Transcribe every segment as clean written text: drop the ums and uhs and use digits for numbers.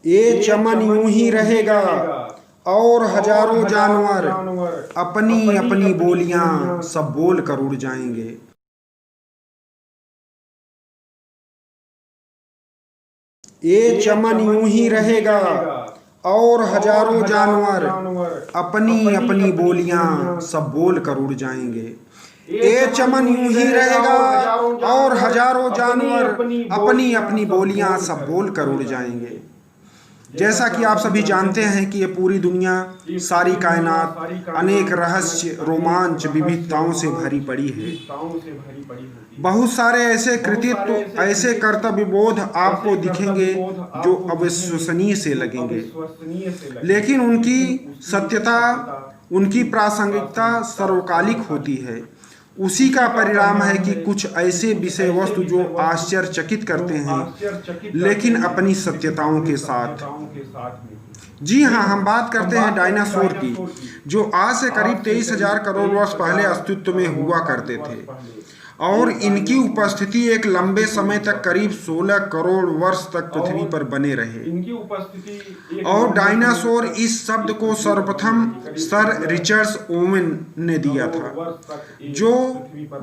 ये चमन यूं ही रहेगा और हजारों जानवर अपनी अपनी बोलियां सब बोल कर उड़ जाएंगे। ये चमन यूं ही रहेगा और हजारों जानवर अपनी अपनी बोलियां सब बोल कर उड़ जाएंगे। ये चमन यूं ही रहेगा और हजारों जानवर अपनी अपनी बोलियां सब बोल कर उड़ जाएंगे। जैसा कि आप सभी जानते हैं कि ये पूरी दुनिया, सारी कायनात अनेक रहस्य, रोमांच, विविधताओं से भरी पड़ी है। बहुत सारे ऐसे कृतित्व, ऐसे कर्तव्य बोध आपको दिखेंगे जो अविश्वसनीय से लगेंगे, लेकिन उनकी सत्यता, उनकी प्रासंगिकता सर्वकालिक होती है। उसी का परिणाम है कि कुछ ऐसे विषय वस्तु जो आश्चर्यचकित करते हैं लेकिन अपनी सत्यताओं के साथ। जी हाँ, हम बात करते हैं डायनासोर की, जो आज से करीब 23,000 करोड़ वर्ष पहले अस्तित्व में हुआ करते थे और इनकी उपस्थिति एक लंबे समय तक करीब 16 करोड़ वर्ष तक पृथ्वी पर बने रहे। और डायनासोर इस शब्द को सर्वप्रथम सर रिचर्ड ओवेन ने दिया था, जो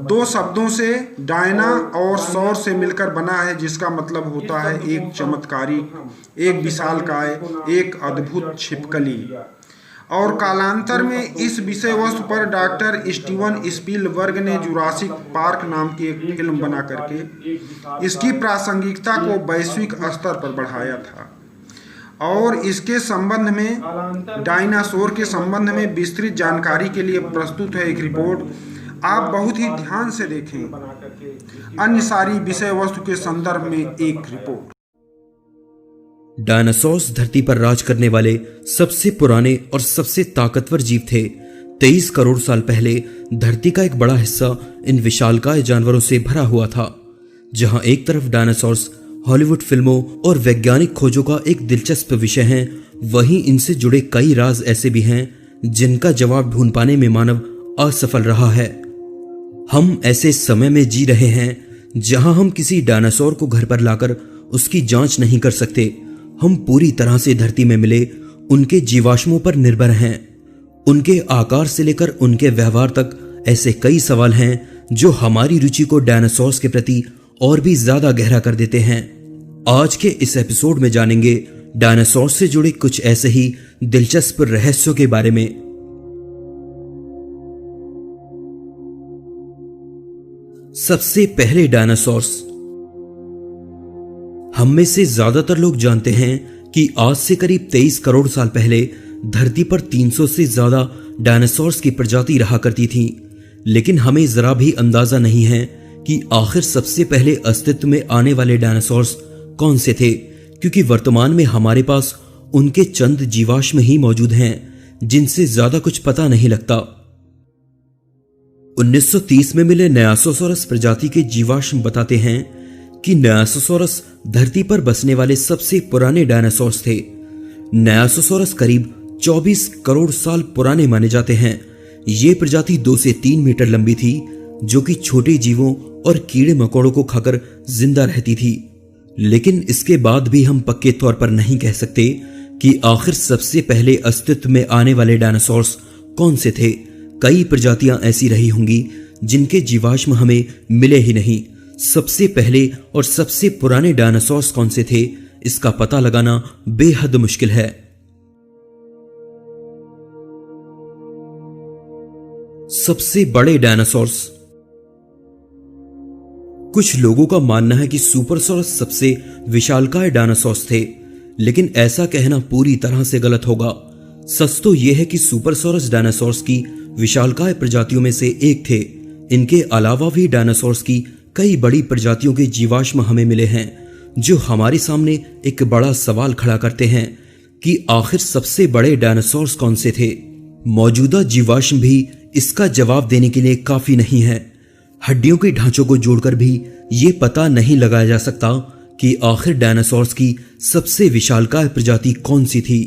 दो शब्दों से डायना और सौर से मिलकर बना है, जिसका मतलब होता है एक चमत्कारी, एक विशालकाय, एक अद्भुत छिपकली। और कालांतर में इस विषय वस्तु पर डॉक्टर स्टीवन स्पीलबर्ग ने जुरासिक पार्क नाम की एक फिल्म बना करके इसकी प्रासंगिकता को वैश्विक स्तर पर बढ़ाया था। और इसके संबंध में, डायनासोर के संबंध में विस्तृत जानकारी के लिए प्रस्तुत है एक रिपोर्ट। आप बहुत ही ध्यान से देखें। अन्य सारी विषय वस्तु के संदर्भ में एक रिपोर्ट। डायनासोर्स धरती पर राज करने वाले सबसे पुराने और सबसे ताकतवर जीव थे। 23 करोड़ साल पहले धरती का एक बड़ा हिस्सा इन विशालकाय जानवरों से भरा हुआ था। जहां एक तरफ डायनासोर्स हॉलीवुड फिल्मों और वैज्ञानिक खोजों का एक दिलचस्प विषय हैं, वहीं इनसे जुड़े कई राज ऐसे भी हैं जिनका जवाब ढूंढ पाने में मानव असफल रहा है। हम ऐसे समय में जी रहे हैं जहां हम किसी डायनासोर को घर पर लाकर उसकी जांच नहीं कर सकते। हम पूरी तरह से धरती में मिले उनके जीवाश्मों पर निर्भर हैं। उनके आकार से लेकर उनके व्यवहार तक ऐसे कई सवाल हैं जो हमारी रुचि को डायनासोर्स के प्रति और भी ज्यादा गहरा कर देते हैं। आज के इस एपिसोड में जानेंगे डायनासोर्स से जुड़े कुछ ऐसे ही दिलचस्प रहस्यों के बारे में। सबसे पहले डायनासोर्स। हम में से ज्यादातर लोग जानते हैं कि आज से करीब 23 करोड़ साल पहले धरती पर 300 से ज्यादा डायनासोर्स की प्रजाति रहा करती थी, लेकिन हमें जरा भी अंदाजा नहीं है कि आखिर सबसे पहले अस्तित्व में आने वाले डायनासोर्स कौन से थे, क्योंकि वर्तमान में हमारे पास उनके चंद जीवाश्म ही मौजूद हैं जिनसे ज्यादा कुछ पता नहीं लगता। 1930 में मिले नयासोसॉरस प्रजाति के जीवाश्म बताते हैं कि नयासोसॉरस धरती पर बसने वाले सबसे पुराने डायनासोर्स थे। नयासोसॉरस करीब 24 करोड़ साल पुराने माने जाते हैं। ये प्रजाति 2 से 3 मीटर लंबी थी, जो कि छोटे जीवों और कीड़े मकोड़ों को खाकर जिंदा रहती थी। लेकिन इसके बाद भी हम पक्के तौर पर नहीं कह सकते कि आखिर सबसे पहले अस्तित्व में आने वाले डायनासोर्स कौन से थे। कई प्रजातियां ऐसी रही होंगी जिनके जीवाश्म हमें मिले ही नहीं। सबसे पहले और सबसे पुराने डायनासोर्स कौन से थे, इसका पता लगाना बेहद मुश्किल है। सबसे बड़े डायनासोर्स। कुछ लोगों का मानना है कि सुपरसॉरस सबसे विशालकाय डायनासोर्स थे, लेकिन ऐसा कहना पूरी तरह से गलत होगा। सच तो यह है कि सुपरसॉरस डायनासोर्स की विशालकाय प्रजातियों में से एक थे। इनके अलावा भी डायनासोर्स की कई बड़ी प्रजातियों के जीवाश्म हमें मिले हैं, जो हमारे सामने एक बड़ा सवाल खड़ा करते हैं कि आखिर सबसे बड़े डायनासोर्स कौन से थे। मौजूदा जीवाश्म भी इसका जवाब देने के लिए काफी नहीं है। हड्डियों के ढांचों को जोड़कर भी ये पता नहीं लगाया जा सकता कि आखिर डायनासोर्स की सबसे विशालकाय प्रजाति कौन सी थी।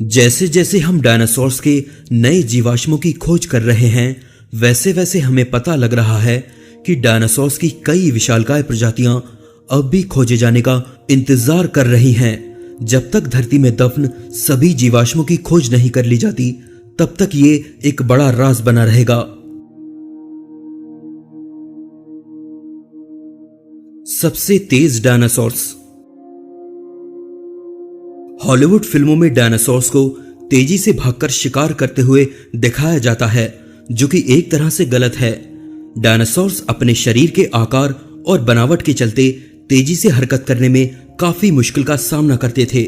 जैसे जैसे हम डायनासोर्स के नए जीवाश्मों की खोज कर रहे हैं, वैसे वैसे हमें पता लग रहा है कि डायनासोर्स की कई विशालकाय प्रजातियां अब भी खोजे जाने का इंतजार कर रही हैं। जब तक धरती में दफन सभी जीवाश्मों की खोज नहीं कर ली जाती, तब तक ये एक बड़ा राज बना रहेगा। सबसे तेज डायनासोर्स। हॉलीवुड फिल्मों में डायनासोर्स को तेजी से भागकर शिकार करते हुए दिखाया जाता है, जो कि एक तरह से गलत है। डायनासोर्स अपने शरीर के आकार और बनावट के चलते तेजी से हरकत करने में काफी मुश्किल का सामना करते थे।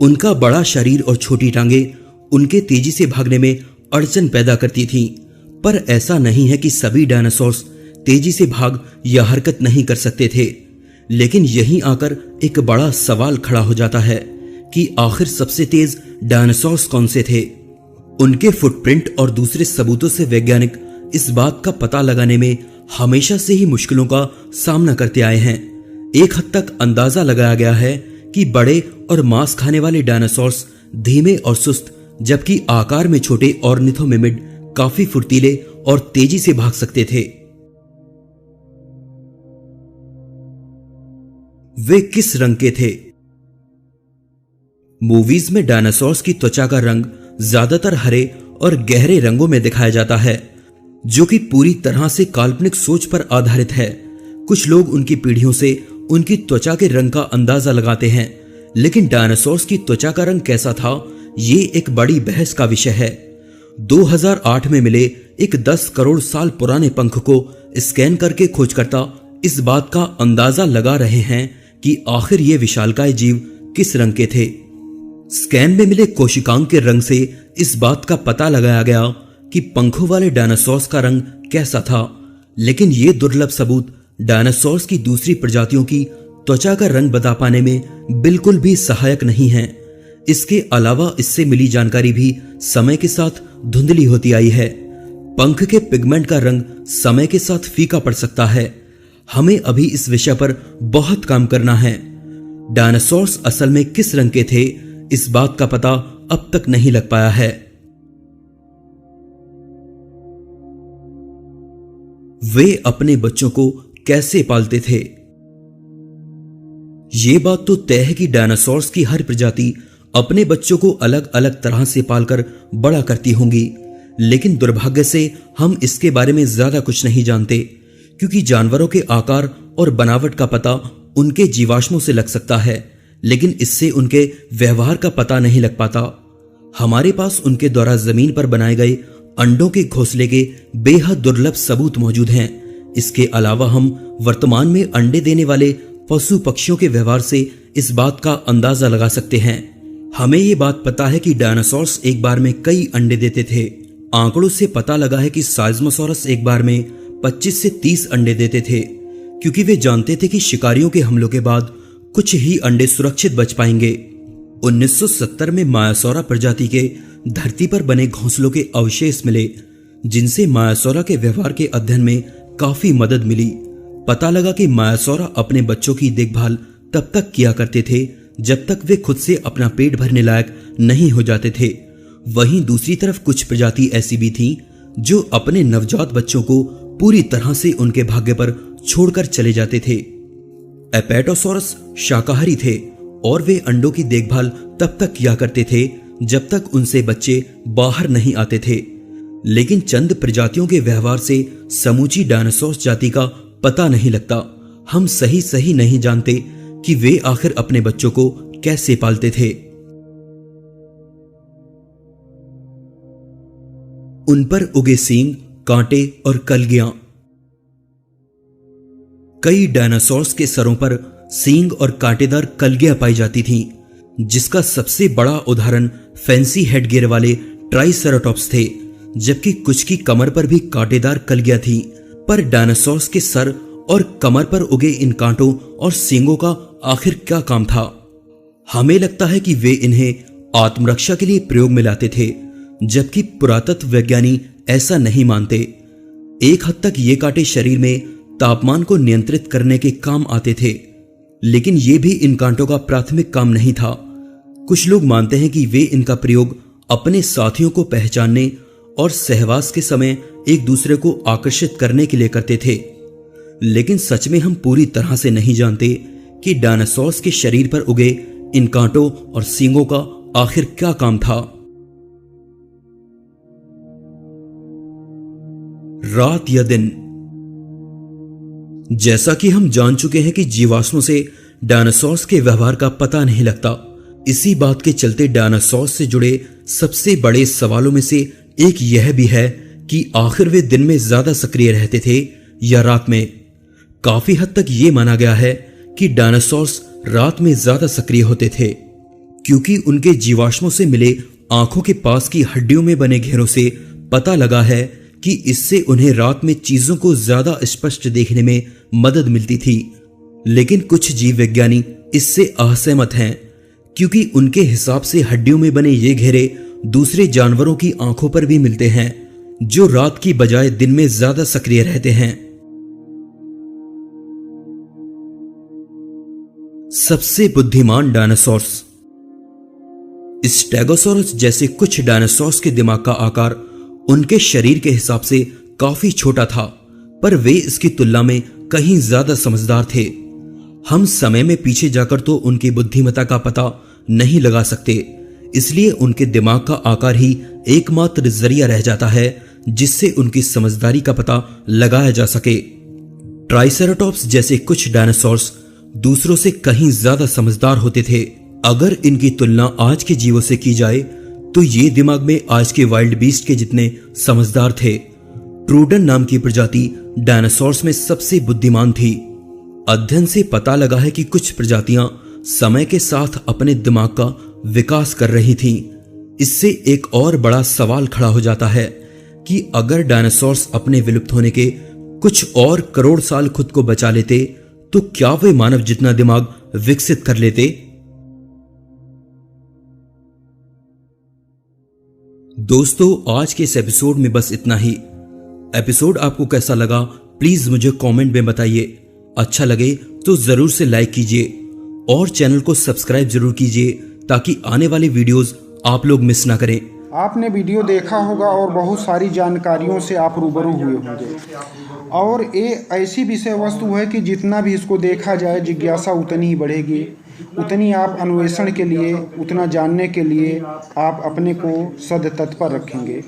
उनका बड़ा शरीर और छोटी टांगे उनके तेजी से भागने में अड़चन पैदा करती थीं। पर ऐसा नहीं है कि सभी डायनासोर्स तेजी से भाग या हरकत नहीं कर सकते थे। लेकिन यहीं आकर एक बड़ा सवाल खड़ा हो जाता है कि आखिर सबसे तेज डायनासोर्स कौन से थे। उनके फुटप्रिंट और दूसरे सबूतों से वैज्ञानिक इस बात का पता लगाने में हमेशा से ही मुश्किलों का सामना करते आए हैं। एक हद तक अंदाजा लगाया गया है कि बड़े और मांस खाने वाले डायनासोर्स धीमे और सुस्त, जबकि आकार में छोटे ऑर्निथोमिमिड काफी फुर्तीले और तेजी से भाग सकते थे। वे किस रंग के थे? मूवीज में डायनासोर्स की त्वचा का रंग ज्यादातर हरे और गहरे रंगों में दिखाया जाता है, जो कि पूरी तरह से काल्पनिक सोच पर आधारित है। कुछ लोग उनकी पीढ़ियों से उनकी त्वचा के रंग का अंदाजा लगाते हैं, लेकिन डायनासोर्स की त्वचा का रंग कैसा था, ये एक बड़ी बहस का विषय है। 2008 में मिले एक 10 करोड़ साल पुराने पंख को स्कैन करके खोजकर्ता इस बात का अंदाजा लगा रहे हैं कि आखिर ये विशालकाय जीव किस रंग के थे। स्कैन में मिले कोशिकांग के रंग से इस बात का पता लगाया गया कि पंखों वाले डायनासोर्स का रंग कैसा था, लेकिन ये दुर्लभ सबूत डायनासोर्स की दूसरी प्रजातियों की त्वचा का रंग बता पाने में बिल्कुल भी सहायक नहीं है। इसके अलावा इससे मिली जानकारी भी समय के साथ धुंधली होती आई है। पंख के पिगमेंट का रंग समय के साथ फीका पड़ सकता है। हमें अभी इस विषय पर बहुत काम करना है। डायनासोर्स असल में किस रंग के थे, इस बात का पता अब तक नहीं लग पाया है। वे अपने बच्चों को कैसे पालते थे? ये बात तो तय है कि डायनासोर्स की हर प्रजाति अपने बच्चों को अलग अलग तरह से पालकर बड़ा करती होंगी, लेकिन दुर्भाग्य से हम इसके बारे में ज्यादा कुछ नहीं जानते, क्योंकि जानवरों के आकार और बनावट का पता उनके जीवाश्मों से लग सकता है, लेकिन इससे उनके व्यवहार का पता नहीं लग पाता। हमारे पास उनके द्वारा जमीन पर बनाए गए अंडों के घोंसले के बेहद दुर्लभ सबूत मौजूद हैं। इसके अलावा हम वर्तमान में अंडे देने वाले पशु पक्षियों के व्यवहार से इस बात का अंदाजा लगा सकते हैं। हमें ये बात पता है कि डायनासोर्स एक बार में कई अंडे देते थे। आंकड़ों से पता लगा है कि साइज़मोसॉरस एक बार में 25 से 30 अंडे देते थे, क्योंकि वे जानते थे कि शिकारियों के हमलों के बाद कुछ ही अंडे सुरक्षित बच पाएंगे। 1970 में मायासौरा प्रजाति के धरती पर बने घोंसलों के अवशेष मिले, जिनसे मायासौरा के व्यवहार के अध्ययन में काफी मदद मिली। पता लगा कि मायासौरा अपने बच्चों की देखभाल तब तक किया करते थे जब तक वे खुद से अपना पेट भरने लायक नहीं हो जाते थे। वहीं दूसरी तरफ कुछ प्रजाति ऐसी भी थीं जो अपने नवजात बच्चों को पूरी तरह से उनके भाग्य पर छोड़कर चले जाते थे। एपेटोसॉरस शाकाहारी थे और वे अंडों की देखभाल तब तक किया करते थे जब तक उनसे बच्चे बाहर नहीं आते थे। लेकिन चंद प्रजातियों के व्यवहार से समूची डायनासोर्स जाति का पता नहीं लगता। हम सही नहीं जानते कि वे आखिर अपने बच्चों को कैसे पालते थे। उन पर उगे सींग, कांटे और कलगियां। कई डायनासोर्स के सरों पर सींग और कांटेदार कलगियां पाई जाती थीं, जिसका सबसे बड़ा उदाहरण फैंसी हेडगियर वाले ट्राइसेराटॉप्स थे, जबकि कुछ की कमर पर भी कांटेदार कलगियां थीं। पर डायनासोर्स के सर और कमर पर उगे इन कांटों और सींगों का आखिर क्या काम था? हमें लगता है कि वे इन्हें आत्मरक्षा के लिए प्रयोग में लाते थे, जबकि पुरातत्व वैज्ञानी ऐसा नहीं मानते। एक हद तक ये कांटे शरीर में तापमान को नियंत्रित करने के काम आते थे, लेकिन ये भी इन कांटों का प्राथमिक काम नहीं था। कुछ लोग मानते हैं कि वे इनका प्रयोग अपने साथियों को पहचानने और सहवास के समय एक दूसरे को आकर्षित करने के लिए करते थे। लेकिन सच में हम पूरी तरह से नहीं जानते कि डायनासोर्स के शरीर पर उगे इन कांटों और सींगों का आखिर क्या काम था। रात या दिन। जैसा कि हम जान चुके हैं कि जीवाश्मों से डायनासोर्स के व्यवहार का पता नहीं लगता। इसी बात के चलते डायनासोर्स से जुड़े सबसे बड़े सवालों में से एक यह भी है कि आखिर वे दिन में ज्यादा सक्रिय रहते थे या रात में। काफी हद तक ये माना गया है कि डायनासोर्स रात में ज्यादा सक्रिय होते थे, क्योंकि उनके जीवाश्मों से मिले आंखों के पास की हड्डियों में बने घेरों से पता लगा है कि इससे उन्हें रात में चीजों को ज्यादा स्पष्ट देखने में मदद मिलती थी। लेकिन कुछ जीव विज्ञानी इससे असहमत हैं, क्योंकि उनके हिसाब से हड्डियों में बने ये घेरे दूसरे जानवरों की आंखों पर भी मिलते हैं, जो रात की बजाय दिन में ज्यादा सक्रिय रहते हैं। सबसे बुद्धिमान डायनासोर्स। स्टेगोसॉरस जैसे कुछ डायनासोर्स के दिमाग का आकार उनके शरीर के हिसाब से काफी छोटा था, पर वे इसकी तुलना में कहीं ज्यादा समझदार थे। हम समय में पीछे जाकर तो उनकी बुद्धिमत्ता का पता नहीं लगा सकते, इसलिए उनके दिमाग का आकार ही एकमात्र जरिया रह जाता है जिससे उनकी समझदारी का पता लगाया जा सके। ट्राइसेराटॉप्स जैसे कुछ डायनासोर्स दूसरों से कहीं ज्यादा समझदार होते थे। अगर इनकी तुलना आज के जीवों से की जाए तो ये दिमाग में आज के वाइल्ड बीस्ट के जितने समझदार थे। ट्रूडन नाम की प्रजाति डायनासोर्स में सबसे बुद्धिमान थी। अध्ययन से पता लगा है कि कुछ प्रजातियां समय के साथ अपने दिमाग का विकास कर रही थीं। इससे एक और बड़ा सवाल खड़ा हो जाता है कि अगर डायनासोर्स अपने विलुप्त होने के कुछ और करोड़ साल खुद को बचा लेते तो क्या वे मानव जितना दिमाग विकसित कर लेते। दोस्तों, आज के इस एपिसोड में बस इतना ही। एपिसोड आपको कैसा लगा प्लीज मुझे कमेंट में बताइए। अच्छा लगे तो जरूर से लाइक कीजिए और चैनल को सब्सक्राइब जरूर कीजिए ताकि आने वाली वीडियोस आप लोग मिस ना करें। आपने वीडियो देखा होगा और बहुत सारी जानकारियों से आप रूबरू हुए होंगे, और ये ऐसी विषय वस्तु है कि जितना भी इसको देखा जाए जिज्ञासा उतनी ही बढ़ेगी, उतनी आप अन्वेषण के लिए, उतना जानने के लिए आप अपने को सद तत्पर रखेंगे।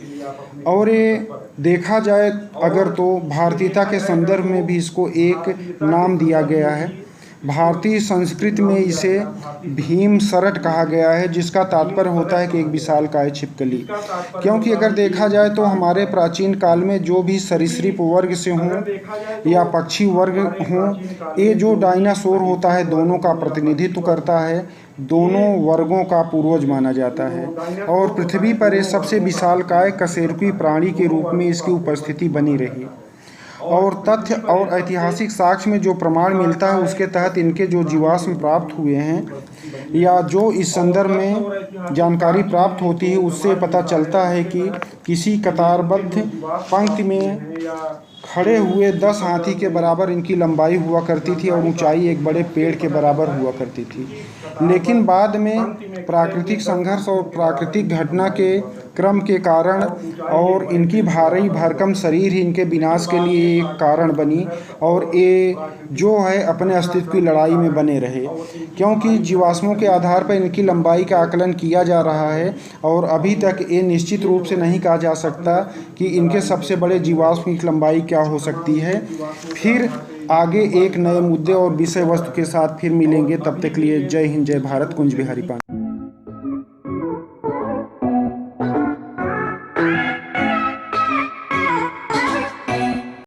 और ये देखा जाए अगर तो भारतीयता के संदर्भ में भी इसको एक नाम दिया गया है। भारतीय संस्कृति में इसे भीम सरट कहा गया है, जिसका तात्पर्य होता है कि एक विशालकाय छिपकली। क्योंकि अगर देखा जाए तो हमारे प्राचीन काल में जो भी सरीसृप वर्ग से हों या पक्षी वर्ग हों, ये जो डायनासोर होता है दोनों का प्रतिनिधित्व करता है, दोनों वर्गों का पूर्वज माना जाता है। और पृथ्वी पर ये सबसे विशालकाय कशेरुकी प्राणी के रूप में इसकी उपस्थिति बनी रही। और तथ्य और ऐतिहासिक साक्ष्य में जो प्रमाण मिलता है उसके तहत इनके जो जीवाश्म प्राप्त हुए हैं या जो इस संदर्भ में जानकारी प्राप्त होती है उससे पता चलता है कि किसी कतारबद्ध पंक्ति में खड़े हुए 10 हाथी के बराबर इनकी लंबाई हुआ करती थी और ऊंचाई एक बड़े पेड़ के बराबर हुआ करती थी। लेकिन बाद में प्राकृतिक संघर्ष और प्राकृतिक घटना के क्रम के कारण और इनकी भारी भरकम शरीर ही इनके विनाश के लिए एक कारण बनी, और ये जो है अपने अस्तित्व की लड़ाई में बने रहे। क्योंकि जीवाश्मों के आधार पर इनकी लंबाई का आकलन किया जा रहा है और अभी तक ये निश्चित रूप से नहीं कहा जा सकता कि इनके सबसे बड़े जीवाश्म की लंबाई क्या हो सकती है। फिर आगे एक नए मुद्दे और विषय वस्तु के साथ फिर मिलेंगे। तब तक के लिए जय हिंद, जय भारत। कुंज बिहारी पांडे।